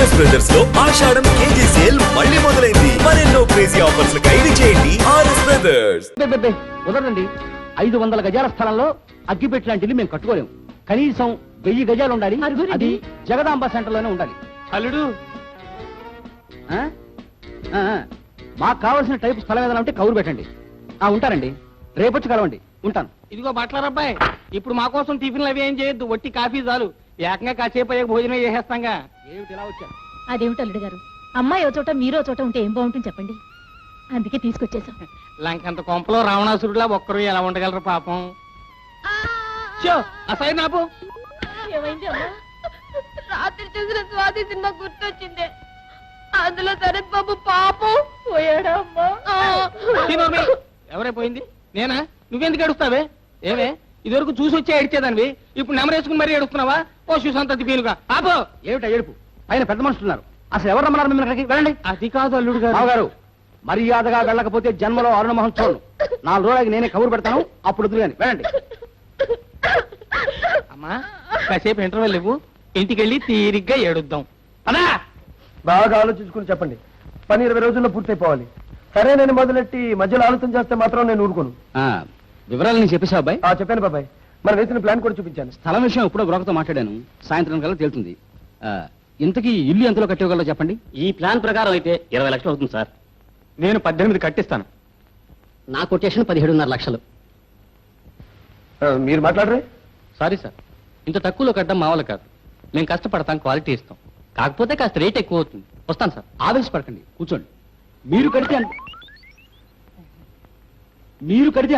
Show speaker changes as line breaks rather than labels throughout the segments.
RS brothers లో ఆషాఢం KG sale మళ్ళీ మొదలైంది. మరెన్నో క్రేజీ ఆఫర్స్ ఖైదీ చేయండి ఆర్ఎస్ బ్రదర్స్.
కుదరండి. 500 గజాల స్థలంలో అగ్గిపెట్టి లాంటిది మేము కట్టుకోలేము. కనీసం 1000 గజాలు ఉండాలి. అది జగదాంబ సెంటర్ లోనే ఉండాలి. అల్లుడు మాకు కావాల్సిన టైపు స్థలం ఏదైనా ఉంటే కౌరు పెట్టండి. ఉంటానండి, రేపొచ్చి కలవండి. ఉంటాను.
ఇదిగో బట్లరబ్బాయి, ఇప్పుడు మా కోసం టిఫిన్లు అవి ఏం చేయొద్దు, వట్టి కాఫీ చాలు. ఏకంగా కాసేపు అయ్యే భోజనం చేసేస్తాంగా.
ఏమిటి ఇలా వచ్చాను?
అదేమిటి అల్లుడు గారు, అమ్మాయి ఓ చోట మీరో చోట ఉంటే ఏం బాగుంటుంది చెప్పండి. అందుకే తీసుకొచ్చేసాం.
లంకంత కొంపలో రావణాసురుడిలా ఒక్కరు ఎలా ఉండగలరు పాపం. అసలు నాపు
ఏమైంది అమ్మా? రాత్రి చూసిన స్వాతి సినిమా గుర్తొచ్చింది. అందులో శరత్ బాబు పాపం పోయాడా అమ్మా?
ఎవరైపోయింది? నేనా? నువ్వెందుకు ఏడుస్తావే? ఏమే ఇదివరకు చూసి వచ్చే ఏడ్చేదానివి, ఇప్పుడు నెమరేసుకుని మరీ ఏడుస్తున్నావా? ఓ సుశాంతి ఫీలుగా ఆపో.
ఏమిటా ఏడుపు? ఆయన పెద్ద మనుషులున్నారు. అసలు ఎవరు రమ్మన్నారు మిమ్మల్ని అక్కడికి? వెళ్ళండి.
అది కాదు అల్లుడు
గారు, మర్యాదగా వెళ్ళకపోతే జన్మలో అరుణమోహన్ చూడను. 4 రోజులకి నేనే కబురు పెడతాను, అప్పుడు వదిలేని వెళ్ళండి.
అమ్మా కాసేపు ఇంటర్వెల్ ఇవ్వు, ఇంటికెళ్ళి తీరిగ్గా ఏడుద్దాం. అదా
బాగా ఆలోచించుకుని చెప్పండి. పని 20 రోజుల్లో పూర్తయిపోవాలి. సరే నేను మొదలెట్టి మధ్యలో ఆలోచన చేస్తే మాత్రం నేను ఊరుకోను.
వివరాలు నేను చెప్పేసా అబ్బాయి?
చెప్పాను బాబాయ్. మనం వేసిన ప్లాన్ కూడా చూపించాను.
స్థలం విషయం ఎప్పుడో బ్రోకర్తో మాట్లాడాను. సాయంత్రం కల్లా తేలుతుంది. ఇంతకీ ఇల్లు ఎంతలో కట్టేయగలరో చెప్పండి.
ఈ ప్లాన్ ప్రకారం అయితే 20 లక్షలు అవుతుంది సార్.
నేను 18 కట్టిస్తాను.
నా కొటేషన్ 17.5 లక్షలు.
మీరు మాట్లాడరే?
సారీ సార్, ఇంత తక్కువలో కట్టడం మా వాళ్ళు కాదు. మేము కష్టపడతాం, క్వాలిటీ ఇస్తాం. కాకపోతే కాస్త రేట్ ఎక్కువ అవుతుంది. వస్తాను సార్.
ఆవేశపడకండి, కూర్చోండి. మీరు కడితే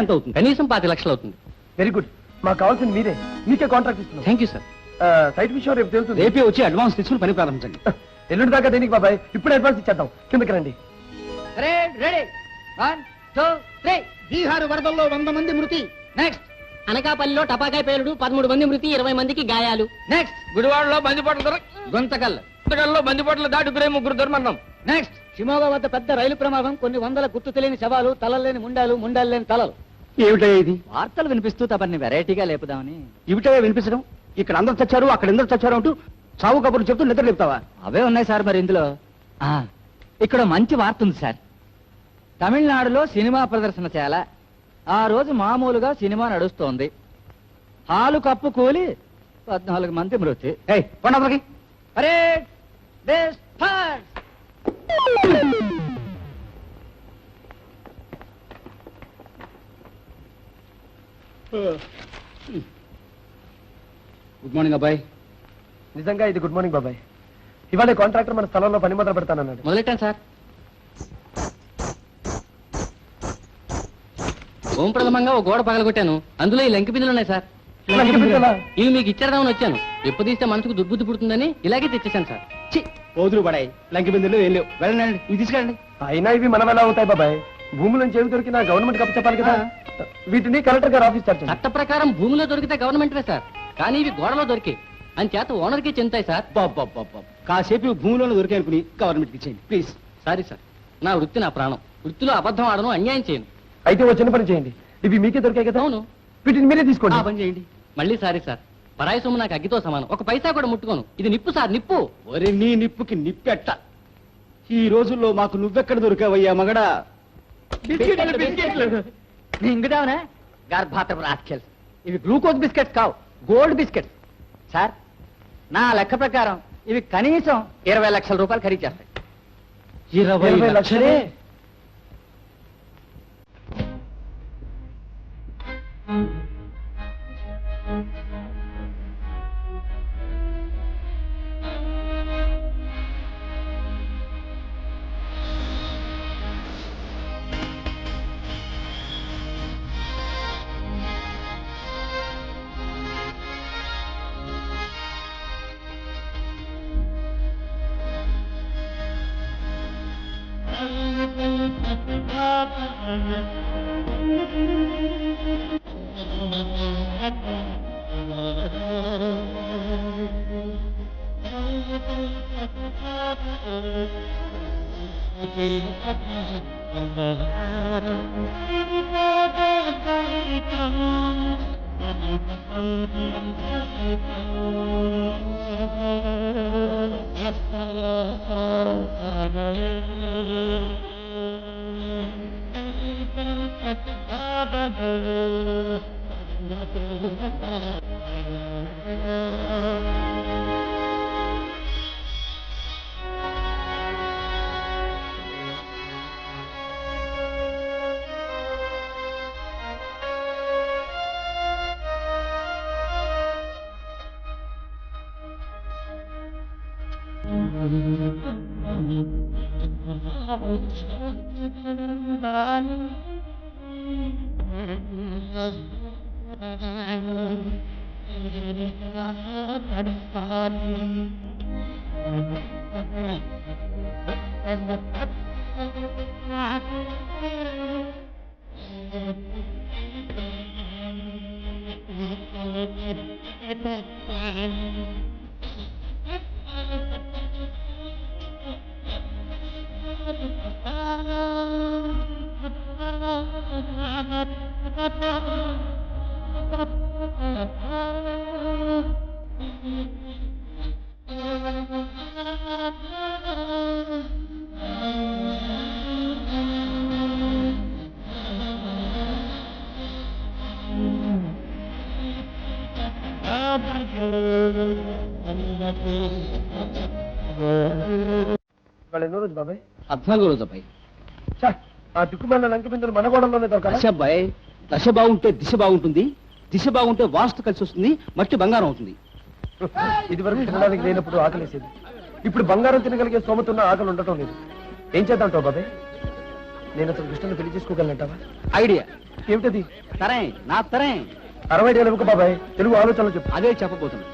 ఎంత అవుతుంది?
కనీసం 25 లక్షలు అవుతుంది.
Very good. మాకు కావాల్సింది మీరే. మీకే కాంట్రాక్ట్ ఇస్తున్నాం.
Thank you sir.
సైట్ విషయం రేపు తెలుస్తుంది.
రేపే వచ్చి అడ్వాన్స్ తీసుకుని పని ప్రారంభించండి.
ఎల్లుండి దాకా దేనికి బాబాయ్? ఇప్పుడు అడ్వాన్స్ ఇచ్చేద్దాం. కిందకి రండి.
బీహార్ వరదల్లో 100 మంది మృతి. నెక్స్ట్.
అనకాపల్లిలో టపాకాయ పేలుడు, 13 మంది మృతి, 20 మందికి గాయాలు.
నెక్స్ట్. గుడివాడలో బందిపోట్ల గుంతకల్లో బందిపోట్ల దాటి 3 దుర్మరణం. నెక్స్ట్.
షిమోగా వద్ద పెద్ద రైలు ప్రమాదం, కొన్ని వందల గుర్తు తెలియని శవాలు, తలలు లేని ముండాలు, ముండాలు లేని తలలు. ఏమిటయ్యా ఇది?
వార్తలు వినిపిస్తూ తపని వెరైటీగా లేపుదామని.
ఏమిటయ్యా వినిపించడం? ఇక్కడ అందరు చచ్చారు, అక్కడ అందరు చచ్చారు అంటూ చావు కబుర్లు చెప్తూ నిద్ర లేపుతావా?
అవే ఉన్నాయి సార్. మరి ఇందులో ఇక్కడ మంచి వార్త ఉంది సార్. తమిళనాడులో సినిమా ప్రదర్శనశాల. ఆ రోజు మామూలుగా సినిమా నడుస్తోంది. హాలు కప్పు కూలి 14 మంది మృతి.
పండుగకి
అరే
గుడ్ మార్నింగ్ అబ్బాయి.
నిజంగా ఇది గుడ్ మార్నింగ్ బాబాయ్. ఇవాళ కాంట్రాక్టర్ మన స్థలంలో పని మొదలు పెడతానన్నాడు.
మొదలెట్టాను సార్. ఓం ప్రథమంగా ఓ గోడ పగలగొట్టాను. అందులో ఈ లంకి బిందులు ఉన్నాయి సార్. ఇవి మీకు ఇచ్చేద్దామని వచ్చాను. ఎప్పుడు తీస్తే మనసుకు దుర్బుద్ధి పుడుతుందని ఇలాగే తెచ్చేసాను సార్.
పోదులు పడాయి, లంకి బిందులు ఏం లేవు. వెళ్ళండి, ఇవి తీసుకెళ్ళండి.
అయినా ఇవి మనం ఎలా అవుతాయి బాబాయ్? భూముల నుంచి ఏమి దొరికినా గవర్నమెంట్ కప్పు చెప్పాలి కదా. వీటిని కలెక్టర్ గారు ఆఫీస్ చార్జ్.
చట్ట ప్రకారం భూమిలో దొరికితే గవర్నమెంటే సార్, కానీ ఇవి గోడలో దొరికి అని చేత ఓనర్కి చెందుతాయి సార్.
కాసేపు భూమిలోనే దొరికాయి అనుకుని గవర్నమెంట్కి ఇచ్చేయండి ప్లీజ్.
సారీ సార్, నా వృత్తి నా ప్రాణం. వృత్తిలో అబద్ధం ఆడను, అన్యాయం చేయను.
అయితే ఓ చిన్న పని చేయండి. ఇవి మీకే దొరికాయి కదా.
అవును.
వీటిని మీరే తీసుకోండి.
పని చేయండి. మళ్ళీ సారీ సార్, పరాయి సొమ్ము నాకు అగ్గితో సమానం. ఒక పైసా కూడా ముట్టుకోను. ఇది నిప్పు సార్, నిప్పు.
ఒరే నీ నిప్పుకి నిప్పెట్ట. ఈ రోజుల్లో మాకు నువ్వెక్కడ దొరికావయ్యా మగడా?
ఇంగుదావునా గర్భాతపు రాస్కెల్స్. ఇవి గ్లూకోజ్ బిస్కెట్స్ కావు, గోల్డ్ బిస్కెట్స్ సార్. నా లెక్క ప్రకారం ఇవి కనీసం 20 లక్షల రూపాయలు ఖరీదు చేస్తాయి.
20 లక్షలే? వాళ్ళు ఎన్నో రోజు బాబాయ్
14 రోజు అబ్బాయి.
ఛా, ఆ దిక్కుమాలిన లంక బిందులు మన గోడల్లోనే దొరకాలా?
దశ అబ్బాయి, దశ బాగుంటే దిశ బాగుంటుంది, దిశ బాగుంటే వాస్తు కలిసి వస్తుంది, మట్టి బంగారం అవుతుంది.
ఇది వరకు తినడానికి లేనప్పుడు ఆకలేసేది, ఇప్పుడు బంగారం తినగలిగే స్తోమత ఉన్న ఆకలి ఉండటం లేదు. ఏం చేద్దాంటావు బాబాయ్? నేను అసలు కృష్ణని పెళ్లి చేసుకోగలనంటావా?
ఐడియా
ఏమిటది?
తరే నా తరే
60 ఏళ్ళకు బాబాయ్, తెలుగు ఆలోచనలు చెప్పు.
అదే చెప్పబోతున్నాం.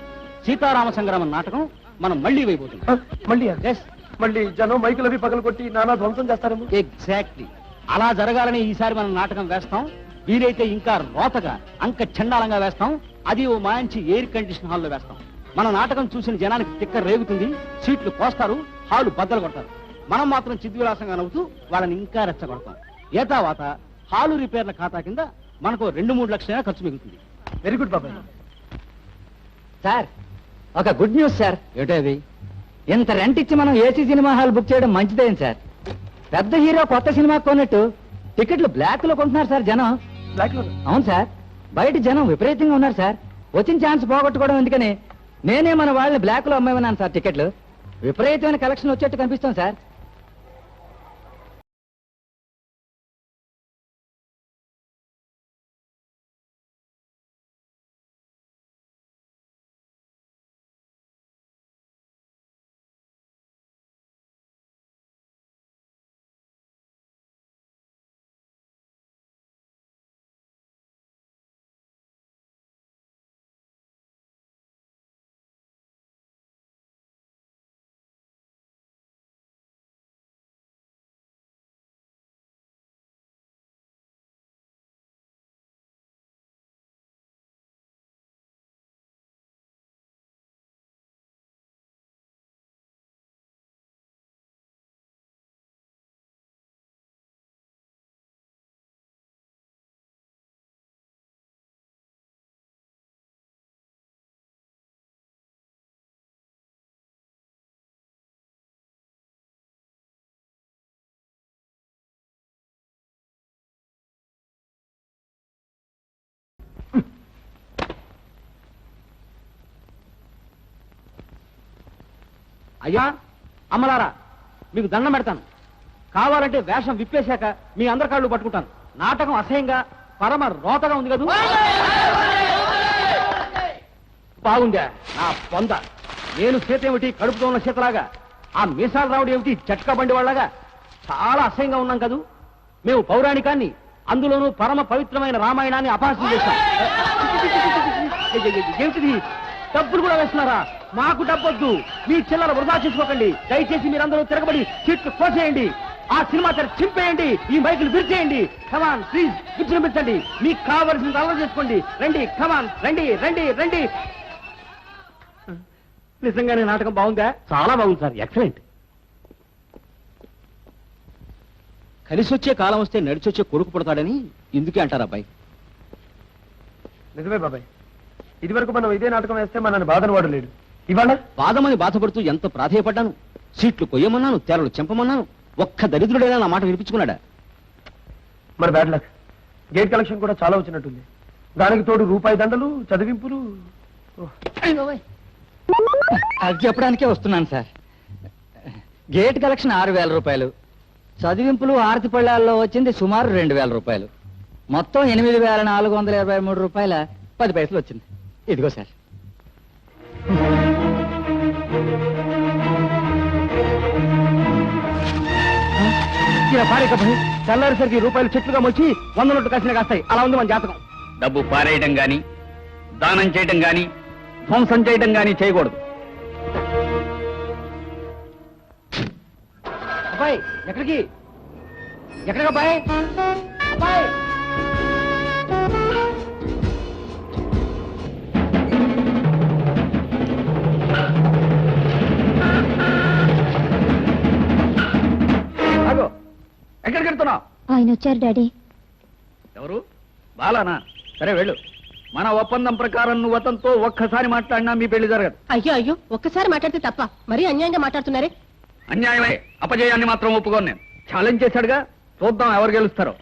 సీతారామ సంగ్రామం నాటకం మనం మళ్ళీ వేయబోతున్నాం.
మళ్ళీ
Yes.
మళ్ళీ జనం మైకులు అవి పగలు కొట్టి నానా ధ్వంసం చేస్తారేమో.
ఎగ్జాక్ట్లీ అలా జరగాలని ఈసారి మనం నాటకం వేస్తాం. వీలైతే ఇంకా రోతగా అంక చండాలంగా వేస్తాం. అది ఓ మంచి ఎయిర్ కండిషన్ హాల్లో వేస్తాం. మన నాటకం చూసిన జనానికి తిక్క రేగుతుంది, సీట్లు కోస్తారు, హాలు బద్దలు కొడతారు. మనం మాత్రం చిద్విలాసంగా నవ్వుతూ వాళ్ళని ఇంకా రెచ్చగొడతాం. ఏతావాత హాలు రిపేర్ల ఖాతా కింద మనకు 2-3 లక్షలైనా ఖర్చు మిగులుతుంది.
వెరీ గుడ్ బాబాయ్.
సార్ ఒక గుడ్ న్యూస్ సార్.
ఏటది?
ఇంత రెంట్ ఇచ్చి మనం ఏసీ సినిమా హాల్ బుక్ చేయడం మంచిదేం సార్. పెద్ద హీరో కొత్త సినిమా కొన్నట్టు టికెట్లు బ్లాక్ లో కొంటున్నారు సార్ జనం.
బ్లాక్ లో
అవును సార్, బయట జనం విపరీతంగా ఉన్నారు సార్. వచ్చిన ఛాన్స్ పోగొట్టుకోవడం ఎందుకని నేనే మన వాళ్ళని బ్లాక్ లో అమ్మేమన్నాను సార్. టికెట్లు విపరీతమైన కలెక్షన్ వచ్చేట్టు కనిపిస్తాం సార్.
అయ్యా అమ్మలారా, మీకు దండం పెడతాను. కావాలంటే వేషం విప్పేశాక మీ అందరి కాళ్ళు పట్టుకుంటాను. నాటకం అసహ్యంగా పరమ రోతగా ఉంది కదా. బాగుందా నా పొంద? నేను సీత ఏమిటి కడుపుతో ఉన్న సీతలాగా, ఆ మీసాలు రావడం ఏమిటి చట్కా బండి వాళ్ళగా? చాలా అసహ్యంగా ఉన్నాం కదూ. మేము పౌరాణికాన్ని, అందులోనూ పరమ పవిత్రమైన రామాయణాన్ని అపహాస్యం చేశాం. ఏమిటిది? డబ్బులు కూడా వేస్తున్నారా? మాకు డబ్బొద్దు. మీ చిల్లర వృధా చేసుకోకండి. దయచేసి మీరందరూ తిరగబడి సీట్లు కోసేయండి. ఆ సినిమా తెర చింపేయండి. ఈ మైకులు విరిచేయండి. Come on please, విజృంభించండి. మీకు కావలసింది అలవాటు చేసుకోండి. రండి, కమాన్ రండి రండి రండి. నిజంగానే నాటకం బాగుందా? చాలా బాగుంది సార్, ఎక్సలెంట్. కలిసి వచ్చే కాలం వస్తే నడిచొచ్చే కొడుకు పుడతాడని ఇందుకే అంటారు అబ్బాయి.
నిజమే బాబాయ్, ఇది వరకు మనం ఇదే నాటకం వేస్తే మనల్ని బాధను వాడు లేడు. ఇవాళ
బాధమని బాధపడుతూ ఎంత ప్రాధేయపడ్డాను. సీట్లు కొయ్యమన్నాను, తెరలు చెంపమన్నాను. ఒక్క దరిద్రుడైనా నా మాట వినిపించుకున్నాడా?
మరి బ్యాడ్ లక్. గేట్ కలెక్షన్ కూడా చాలా వచ్చినట్టుంది. దానికి తోడు రూపాయి దండలు, చదివింపులు. ఓహ్.
అది చెప్పడానికే వస్తున్నాను సార్. గేట్ కలెక్షన్ 6,000 రూపాయలు, చదివింపులు ఆరతి పళ్ళాల్లో వచ్చింది సుమారు 2,000 రూపాయలు. మొత్తం 8,423 రూపాయల 10 పైసలు వచ్చింది. ఇదిగో సార్.
ఇలా పారేకపోయి తెల్లారిసరికి రూపాయలు చెట్లుగా వచ్చి 100 నోట్లు కాసిన కాస్తాయి. అలా ఉంది మన జాతకం.
డబ్బు పారేయడం గాని, దానం చేయడం గాని, ధ్వంసం చేయడం గాని చేయకూడదు.
అబ్బాయి ఎక్కడికి? ఎక్కడికి అబ్బాయి? అబ్బాయి
ఆగో, ఎక్కడికి వెళ్తున్నావు?
ఆయన వచ్చారు డాడీ.
ఎవరు? బాలానా? సరే వెళ్ళు. మన ఒప్పందం ప్రకారం నువ్వు అతనితో ఒక్కసారి మాట్లాడినా మీ పెళ్లి జరగదు.
అయ్యో అయ్యో, ఒక్కసారి మాట్లాడితే తప్ప మరీ అన్యాయంగా మాట్లాడుతున్నారే.
అన్యాయమే. అపజయాన్ని మాత్రం ఒప్పుకోను నేను. ఛాలెంజ్ చేశాడుగా, చూద్దాం ఎవరు గెలుస్తారో.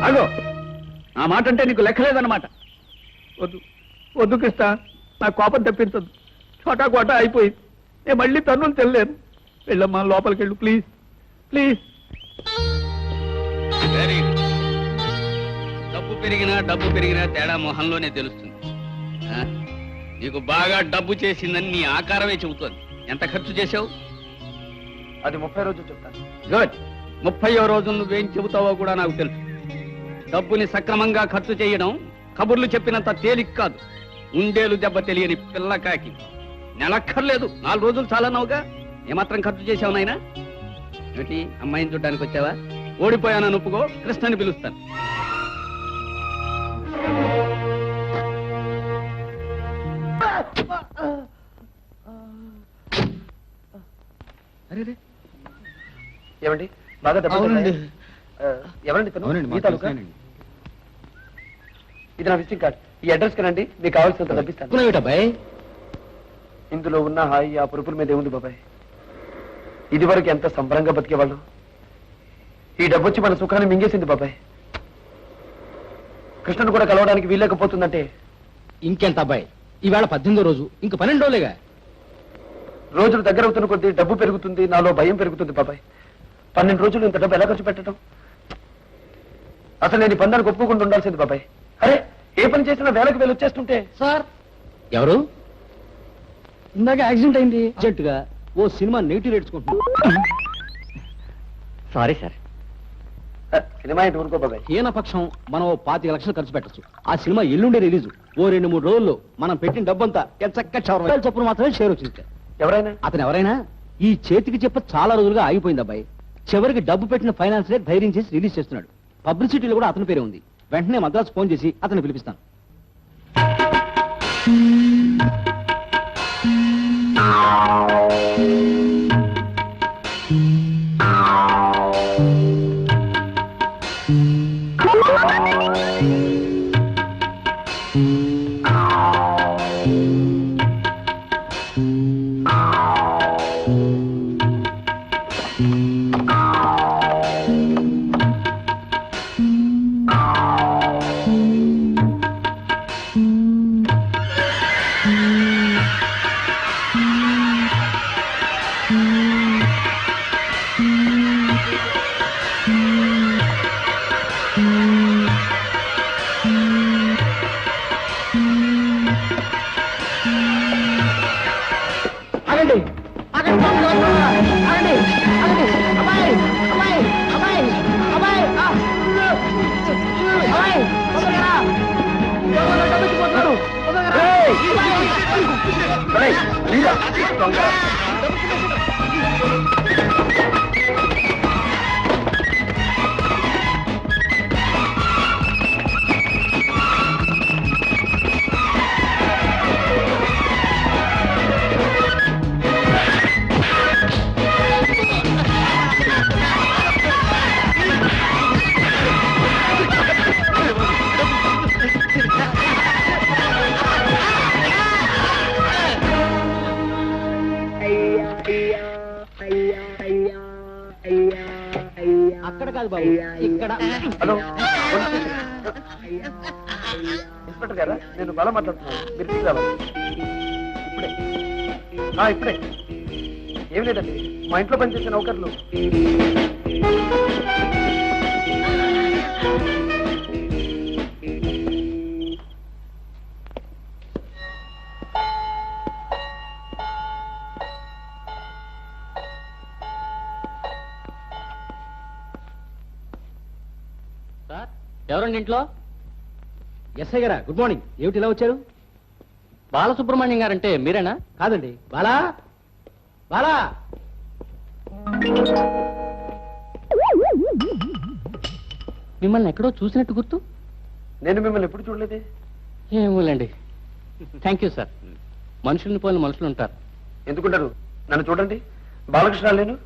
అగో, నా మాట అంటే నీకు లెక్కలేదన్నమాట. వద్దు వద్దు కృష్ణ, నా కోపం తెప్పించద్దు. చోటా కోటా అయిపోయింది. నేను మళ్ళీ తన్నులు తెల్లేను. వెళ్ళమ్మా, లోపలికి వెళ్ళు ప్లీజ్ ప్లీజ్. Very good. డబ్బు పెరిగినా తేడా మొహంలోనే తెలుస్తుంది. నీకు బాగా డబ్బు చేసిందని నీ ఆకారమే చెబుతోంది. ఎంత ఖర్చు చేసావు?
అది 30 రోజులు చెప్తాను.
గుడ్. 30వ రోజు నువ్వేం చెబుతావో కూడా నాకు తెలుసు. డబ్బుని సక్రమంగా ఖర్చు చేయడం కబుర్లు చెప్పినంత తేలిక కాదు. ఉండేలు దెబ్బ తెలియని పిల్లకాకి. నెలక్కర్లేదు, 4 రోజులు చాలన్నావుగా. ఏమాత్రం ఖర్చు చేసావు నాయనా? ఏమిటి, అమ్మాయిని చూడ్డానికి వచ్చావా? ఓడిపోయానని ఒప్పుకో, కృష్ణని పిలుస్తాను.
ఏమండి, బాగా దెబ్బ ఎవరండి తను? మీ తాలూకా? ఇది నా విజిటింగ్ కార్డ్. ఈ అడ్రస్ కనండి, మీకు కావాల్సినంత డబ్బిస్తాను.
అబ్బాయి
ఇందులో ఉన్న హాయి ఆ పురుపుల మీద ఏముంది బాబాయ్? ఇది వరకు ఎంత సంబరంగా బతికేవాళ్ళం. ఈ డబ్బు వచ్చి మన సుఖాన్ని మింగేసింది బాబాయ్. కృష్ణను కూడా కలవడానికి వీల్లేకపోతుందంటే
ఇంకెంత అబ్బాయి? ఈవేళ 18వ రోజు, ఇంక 12 రోజులేగా.
రోజులు దగ్గర అవుతున్న కొద్దీ డబ్బు పెరుగుతుంది, నాలో భయం పెరుగుతుంది బాబాయ్. 12 రోజులు ఇంత డబ్బు ఎలా ఖర్చు పెట్టడం? అసలు నేను ఈ పందానికి ఒప్పుకుండా ఉండాల్సింది బాబాయ్. అరే, ఏ పని చేసినా వేలకు వేలు వచ్చేస్తుంటే.
సార్ ఎవరు? ఇందాక యాక్సిడెంట్ అయింది. అర్జెంటుగా ఓ సినిమా నెగిటివ్ రేట్సుకుంటున్నాను.
Sorry sir.
సినిమా ఏంటి ఊరుకో బాబాయ్.
హీనపక్షం మనం 25 లక్షలు ఖర్చు పెట్టచ్చు. ఆ సినిమా ఎల్లుండే రిలీజ్. ఓ 2-3 రోజుల్లో మనం పెట్టిన డబ్బంతా చక్కగా రూపాయలు చొప్పున మాత్రమే షేర్ వచ్చింది.
ఎవరైనా
అతను ఎవరైనా ఈ చేతికి చెప్ప చాలా రోజులుగా ఆగిపోయింది అబ్బాయి. చివరికి డబ్బు పెట్టిన ఫైనాన్స్లే ధైర్యం చేసి రిలీజ్ చేస్తున్నాడు. పబ్లిసిటీలో కూడా అతని పేరే ఉంది. వెంటనే మద్రాసు ఫోన్ చేసి అతన్ని పిలిపిస్తాను. కాదు బాబు, ఇక్కడ.
హలో ఇన్స్పెక్టర్ గారా, నేను బాగా మాట్లాడుతున్నాను, మీరు తీసుకురావాలి ఇప్పుడే. ఇప్పుడే. ఏం లేదండి, మా ఇంట్లో పనిచేసే నౌకర్లు.
సార్, ఎవరండి ఇంట్లో? ఎస్ఐ గారా, గుడ్ మార్నింగ్. ఏమిటి ఇలా వచ్చారు? బాలసుబ్రహ్మణ్యం గారంటే మీరేనా? కాదండి. బాలా, బాలా. మిమ్మల్ని ఎక్కడో చూసినట్టు గుర్తు.
నేను మిమ్మల్ని ఎప్పుడు చూడలేదే.
ఏమోలేండి. Thank you sir. మనుషుల్ని పోయిన మనుషులు ఉంటారు.
ఎందుకుంటారు? నన్ను చూడండి, బాలకృష్ణ నేను.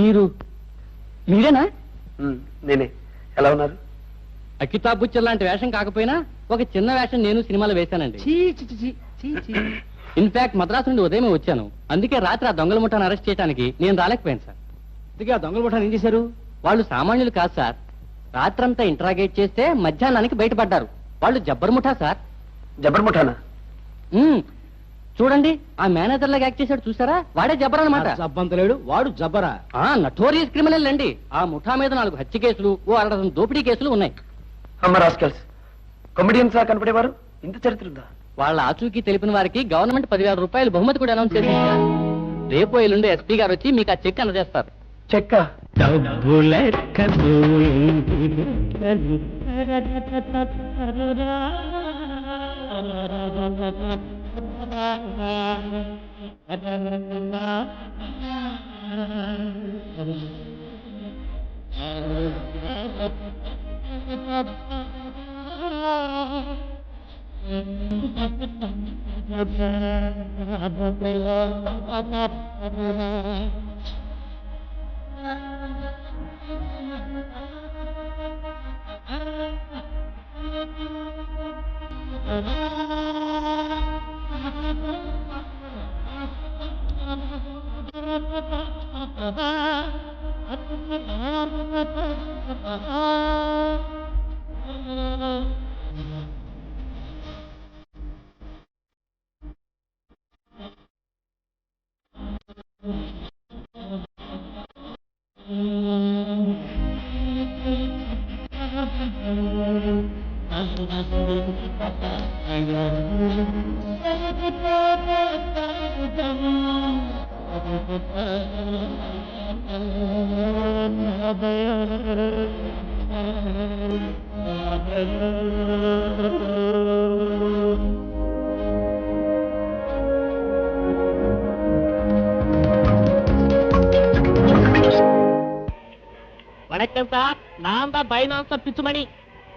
మీరు మీరేనా?
నేనే. ఎలా ఉన్నారు?
అకితాబ్ బుచ్చర్ లాంటి వేషం కాకపోయినా ఒక చిన్న వేషం నేను సినిమాలో వేశానండి. ఇన్ఫాక్ట్ మద్రాసు నుండి ఉదయమే వచ్చాను. అందుకే రాత్రి ఆ దొంగల ముఠాను అరెస్ట్ చేయడానికి నేను రాలేకపోయాను సార్. అందుకే ఆ దొంగల ముఠాను ఏం చేశారు? వాళ్ళు సామాన్యులు కాదు సార్. రాత్రంతా ఇంట్రాగేట్ చేస్తే మధ్యాహ్నానికి బయటపడ్డారు. వాళ్ళు జబ్బర్ ముఠా సార్.
జబ్బర్ ముఠానా?
చూడండి, ఆ మేనేజర్ లాగా యాక్ట్ చేశాడు చూసారా, వాడే జబ్బర్ అన్నమాట.
జబ్బంతలేడు, వాడు జబ్బరా.
నటోరియస్ క్రిమినల్ అండి. ఆ ముఠా మీద 4 హత్య కేసులు, ఓ 6 దోపిడీ కేసులు ఉన్నాయి.
అమ్మ రాస్కల్స్, కమెడియన్స్ లా కనపడేవారు, ఇంత చరిత్ర ఉందా?
వాళ్ళ ఆచూకీ తెలిపిన వారికి గవర్నమెంట్ 10,000 రూపాయలు బహుమతి కూడా అనౌన్స్ చేసింది సార్. రేపు ఎల్లుండి ఎస్పీ గారు వచ్చి మీకు ఆ చెక్ అందజేస్తారు.
చెక్క?
வணக்கம் சார், நான் தான் பைனான்ஸ் பிச்சுமணி.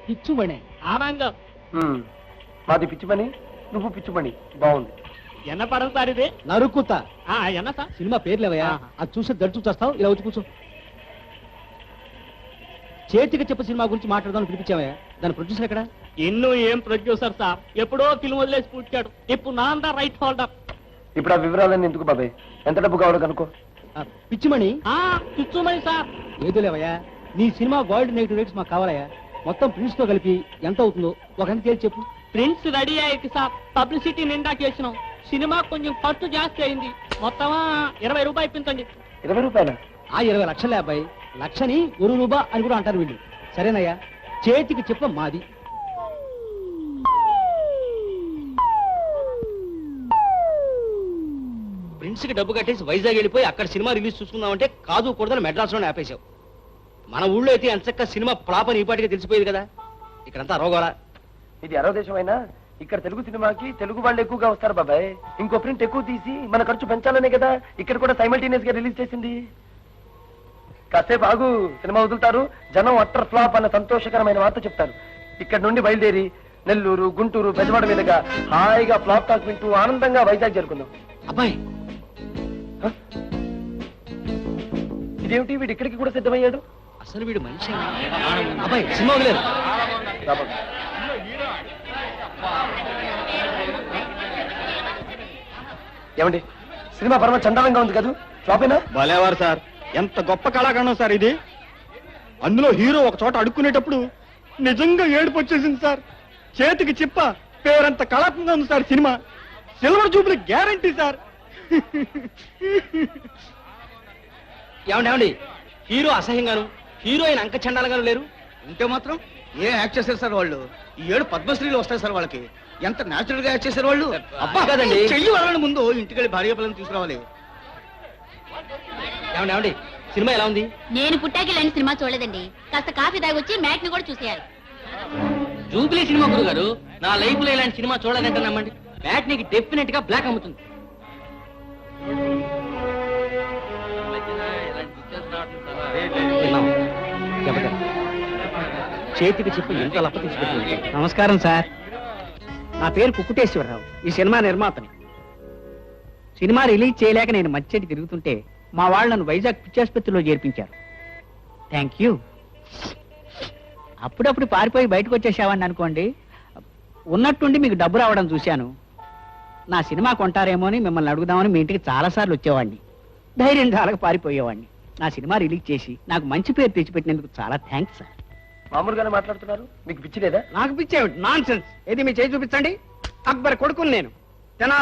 పిచ్చుమణి.
ஆமாங்க.
మాది పిచ్చిమణి, నువ్వు పిచ్చిమణి. బాగుంది.
என்ன படம் சார் இது?
నరుకుతా.
என்ன சார்?
సినిమా పేర్లేవయ్యా, అది చూసి దడుచు చేస్తావు. ఇలా వచ్చి కూర్చో. చేతికి చెప్పు సినిమా గురించి మాట్లాడదాం పిలిపించావయ్యా. దాని ప్రొడ్యూసర్ ఎక్కడ?
இன்னும் ఏం ప్రొడ్యూసర్ సార్, ఎప్పుడో ఫిల్మ్ వదిలేసి పుట్టాడు. ఇప్పుడు నాన్ దా రైట్ హోల్డర్.
ఇప్పుడు ఆ వివరాలన్నీ ఎందుకు బాబాయ్? ఎంత డబ్బు కావాలో కనుక్కో.
పిచ్చిమణి.
పిచ్చుమణి సార్.
ఏదో లేవయ్యా, నీ సినిమా గోల్డ్ నెగిటివ్ రేట్స్ మాకు కావాలయ్యా. మొత్తం ప్రిన్స్ తో కలిపి ఎంత అవుతుందో ఒక తేల్చి చెప్పు.
ప్రిన్స్ రెడీ అయ్యి సార్, పబ్లిసిటీ నిండా చేసినాం. సినిమా కొంచెం ఖర్చు జాస్తి అయింది. మొత్తం 20 రూపాయలు ఇప్పించండి.
20 రూపాయల?
20 లక్షలే అబ్బాయి. లక్షని 1 రూపా అని కూడా అంటారు వీళ్ళు. సరేనయ్యా, చేతికి చెప్ప మాది. ప్రిన్స్ కి డబ్బు కట్టేసి వైజాగ్ వెళ్ళిపోయి అక్కడ సినిమా రిలీజ్ చూసుకుందామంటే కాదు కూడదని మెడ్రాస్లోనే ఆపేశావు. మన ఊళ్ళో అయితే ఎంచక్క సినిమా ఫ్లాప్ అని ఈపాటిగా తెలిసిపోయేది కదా. ఇక్కడంతా అరోగోరా.
ఇది అరవ దేశం అయినా ఇక్కడ తెలుగు సినిమాకి తెలుగు వాళ్ళు ఎక్కువగా వస్తారు బాబాయ్. ఇంకో ప్రింట్ ఎక్కువ తీసి మన ఖర్చు పెంచాలనే కదా ఇక్కడ కూడా సైమల్టేనియస్ గా రిలీజ్ చేసింది. కాసేపు ఆగు, సినిమా వదులుతారు, జనం అట్టర్ ఫ్లాప్ అన్న సంతోషకరమైన వార్త చెప్తారు. ఇక్కడ నుండి బయలుదేరి నెల్లూరు, గుంటూరు, బెజవాడ మీదుగా హాయిగా ఫ్లాప్ టాక్ వింటూ ఆనందంగా వైజాగ్ చేరుకుందాం.
అబ్బాయి,
ఇదేమిటి, వీడు ఇక్కడికి కూడా సిద్ధమయ్యాడు?
అసలు వీడు మనిషి. అబ్బాయి, సినిమా వదిలేదు.
ఏమండి, సినిమా పరమ చండాలంగా ఉంది కదా, ఫ్లాపేనా?
భలేవారు సార్,
ఎంత గొప్ప కళాఖండం సార్ ఇది. అందులో హీరో ఒక చోట అడుక్కునేటప్పుడు నిజంగా ఏడుపు వచ్చేసింది సార్. చేతికి చిప్ప, పేరంత కళాత్మకంగా ఉంది sir cinema. Silver Jubilee guarantee sir.
ఏమండి హీరో అసహ్యంగాను హీరోయిన్ అంక చండాలంగాను లేరు.
ఉంటే మాత్రం ఏ యాక్ట్ చేశారు సార్ వాళ్ళు? ఈ ఏడు పద్మశ్రీలు వస్తాయి సార్ వాళ్ళకి. ఎంత న్యాచురల్ గా యాక్ట్ చేశారు వాళ్ళు.
అబ్బా కదండి.
చెయ్యి వాళ్ళని ముందు ఇంటికెళ్ళి భార్య పిల్లల్ని తీసుకురావాలి.
ఏమండి సినిమా ఎలా ఉంది?
నేను పుట్టాకి లేని సినిమా చూడలేదండి. కాస్త కాఫీ తాగొచ్చి మ్యాచ్ ని కూడా చూసేయాలి.
జూబ్లీ సినిమా గురు గారు, నా లైఫ్ లో ఇలాంటి సినిమా చూడాలంటే నమ్మండి, బ్యాట్ నీకు డెఫినెట్ గా బ్లాక్ అమ్ముతుంది. చేతికి చెప్పి ఎంత లప్ప తీసుకుంటుంది.
నమస్కారం సార్, నా పేరు కుక్కుటేశ్వరరావు, ఈ సినిమా నిర్మాతని. సినిమా రిలీజ్ చేయలేక నేను మధ్యటి తిరుగుతుంటే మా వాళ్ళు నన్ను వైజాగ్ పిచ్చాసుపత్రిలో చేర్పించారు. Thank you. అప్పుడప్పుడు పారిపోయి బయటకు వచ్చేసావాడిని అనుకోండి, ఉన్నట్టుండి మీకు డబ్బు రావడం చూశాను. నా సినిమా కొంటారేమో అని మిమ్మల్ని అడుగుదామని మీ ఇంటికి చాలాసార్లు వచ్చేవాడిని. ధైర్యం చాలక పారిపోయేవాడిని. నా సినిమా రిలీజ్ చేసి నాకు మంచి పేరు తెచ్చిపెట్టినందుకు చాలా థ్యాంక్స్ సార్.
మామూలుగానే మాట్లాడుతున్నారు, మీకు పిచ్చి లేదా?
నాకు పిచ్చేవిటి నాన్ సెన్స్. ఏది మీ చేయి చూపించండి. అక్బర్ కొడుకుని నేను.